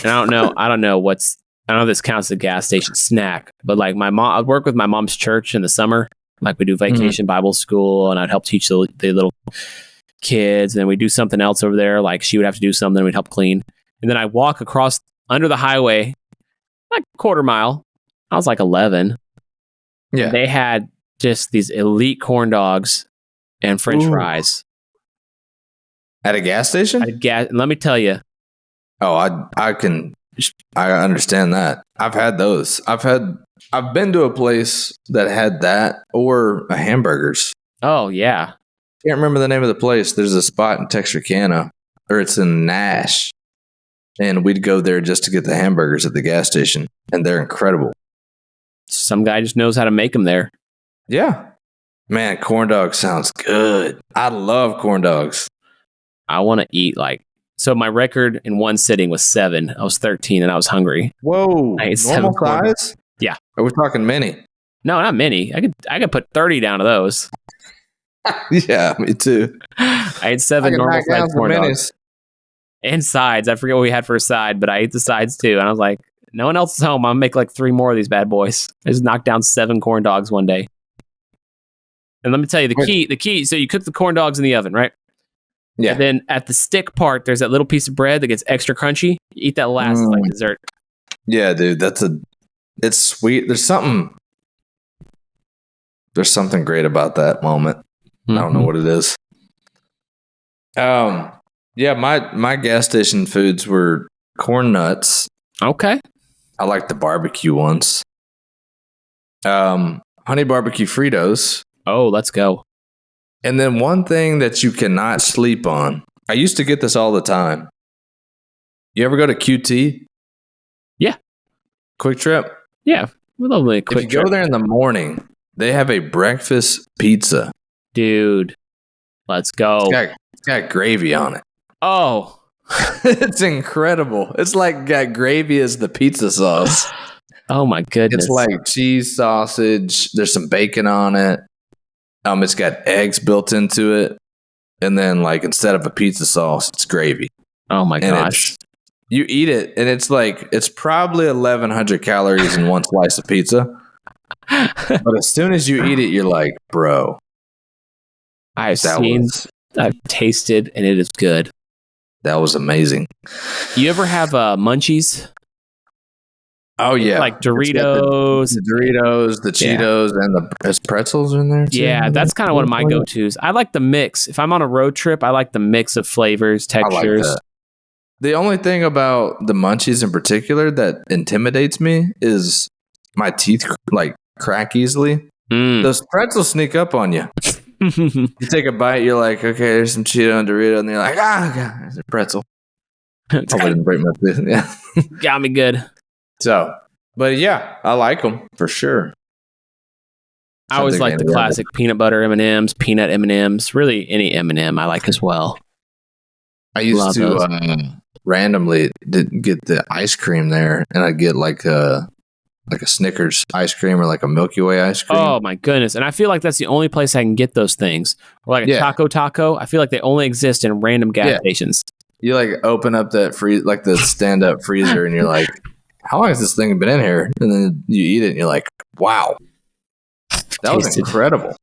and I don't know if this counts as a gas station snack, but like I'd work with my mom's church in the summer. Like we do vacation Bible school, and I'd help teach the little kids, and then we'd do something else over there. Like she would have to do something, we'd help clean. And then I walk across under the highway, like a quarter mile. I was like 11. Yeah. They had just these elite corn dogs and French fries. At a gas station? Let me tell you. Oh, I understand that. I've had those. I've been to a place that had that or a hamburgers. Oh, yeah. Can't remember the name of the place. There's a spot in Texarkana, or it's in Nash, and we'd go there just to get the hamburgers at the gas station, and they're incredible. Some guy just knows how to make them there. Yeah. Man, corn dog sounds good. I love corn dogs. I want to eat so my record in one sitting was 7. I was 13 and I was hungry. Whoa. I ate normal size? Yeah. Are we talking mini? No, not mini. I could put 30 down of those. Yeah, me too. I ate 7 normal size corn dogs. And sides. I forget what we had for a side, but I ate the sides too. And I was like, no one else is home. I'm going to make like 3 more of these bad boys. I just knocked down 7 corn dogs one day. And let me tell you, the key, so you cook the corn dogs in the oven, right? Yeah. And then at the stick part, there's that little piece of bread that gets extra crunchy. You eat that last like dessert. Yeah, dude, it's sweet. There's something great about that moment. I don't know what it is. Yeah, my gas station foods were corn nuts. Okay. I like the barbecue ones. Honey barbecue Fritos. Oh, let's go. And then one thing that you cannot sleep on. I used to get this all the time. You ever go to QT? Yeah. Quick Trip? Yeah. We love a quick If you go there in the morning, they have a breakfast pizza. Dude, let's go. It's got gravy on it. Oh. It's incredible. It's like got gravy as the pizza sauce. Oh my goodness. It's like cheese sausage. There's some bacon on it. It's got eggs built into it. And then like instead of a pizza sauce, it's gravy. Oh my gosh. You eat it and it's probably 1,100 calories in one slice of pizza. But as soon as you eat it, you're like, bro. I've tasted, and it is good. That was amazing. You ever have munchies? Oh, yeah. Like Doritos. The Doritos, the Cheetos, and there's pretzels in there too. Yeah, that's kind of one of my go-tos. I like the mix. If I'm on a road trip, I like the mix of flavors, textures. I like that. The only thing about the munchies in particular that intimidates me is my teeth crack easily. Those pretzels sneak up on you. You take a bite, you're like, okay, there's some Cheeto and Dorito, and you're like, God, there's a pretzel. Hope I didn't break my tooth. Yeah. Got me good. So, but yeah, I like them for sure. I always like the classic peanut butter M&Ms, peanut M&Ms. Really, any M&M I like as well. I used to randomly get the ice cream there, and I'd get like a Snickers ice cream or like a Milky Way ice cream. Oh my goodness! And I feel like that's the only place I can get those things. Or like a taco. I feel like they only exist in random gas stations. You like open up that like the stand up freezer, and you're like, "How long has this thing been in here?" And then you eat it, and you're like, "Wow, that was incredible."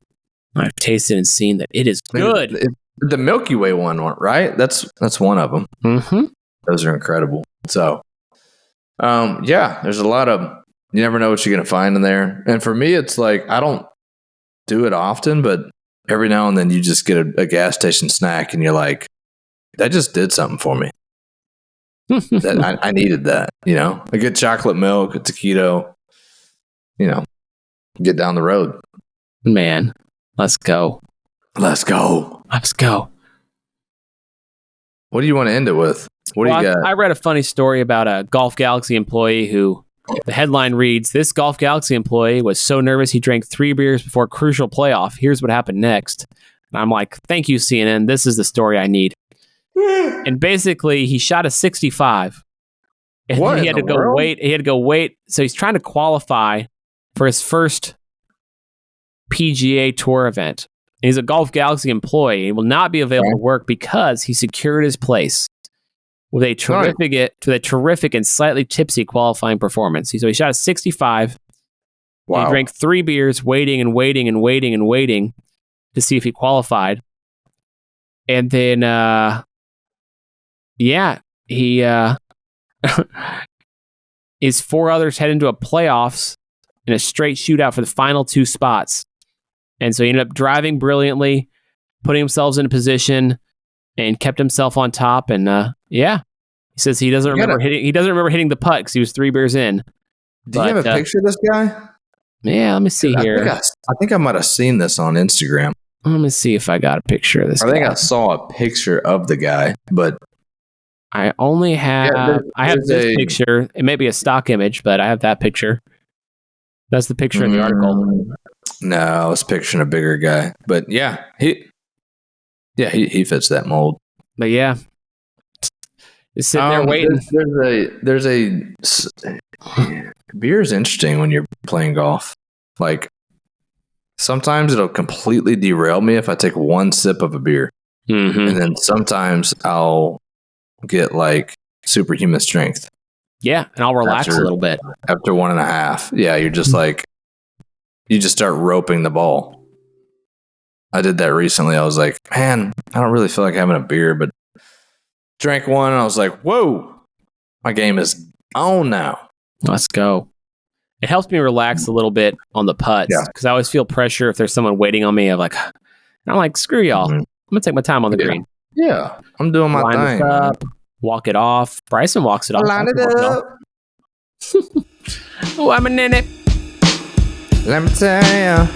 I've tasted and seen that it is good. The Milky Way one, right? That's one of them. Mm-hmm. Those are incredible. So, there's a lot of. You never know what you're going to find in there. And for me, it's like, I don't do it often, but every now and then you just get a gas station snack and you're like, that just did something for me. I needed that, a good chocolate milk, a taquito, get down the road. Man, let's go. Let's go. Let's go. What do you want to end it with? What do you got? I read a funny story about a Golf Galaxy employee who, the headline reads, "This Golf Galaxy employee was so nervous he drank 3 beers before a crucial playoff. Here's what happened next." And I'm like, thank you, CNN. This is the story I need. And basically, he shot a 65. And what he had to go wait. He had to go wait. So he's trying to qualify for his first PGA Tour event. And he's a Golf Galaxy employee. He will not be available to work because he secured his place with a terrific and slightly tipsy qualifying performance. So he shot a 65. Wow. He drank 3 beers, waiting to see if he qualified. And then, he his 4 others head into a playoffs in a straight shootout for the final 2 spots. And so he ended up driving brilliantly, putting himself in a position, and kept himself on top. And he says he doesn't remember hitting the putt because he was 3 beers in. Do you have a picture of this guy? Yeah, let me see here. I think I might have seen this on Instagram. Let me see if I got a picture of this guy. I think I saw a picture of the guy, but I only have I have this picture. It may be a stock image, but I have that picture. That's the picture in the article. No, I was picturing a bigger guy. But he fits that mold. But yeah. Just sitting there waiting. There's a beer is interesting when you're playing golf. Like sometimes it'll completely derail me if I take one sip of a beer. Mm-hmm. And then sometimes I'll get like superhuman strength. Yeah, and I'll relax a little bit. After 1.5. Yeah, you're just like, you just start roping the ball. I did that recently. I was like, man, I don't really feel like having a beer, but drank one and I was like, whoa, my game is on now. Let's go. It helps me relax a little bit on the putts because I always feel pressure if there's someone waiting on me. I'm like, screw y'all. I'm going to take my time on the green. Yeah, I'm doing my thing. Up, walk it off. Bryson walks it off. Line it up. Oh, I'm in it. Let me tell ya.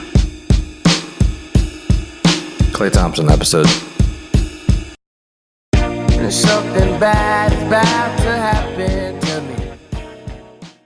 Klay Thompson episode. Something bad is about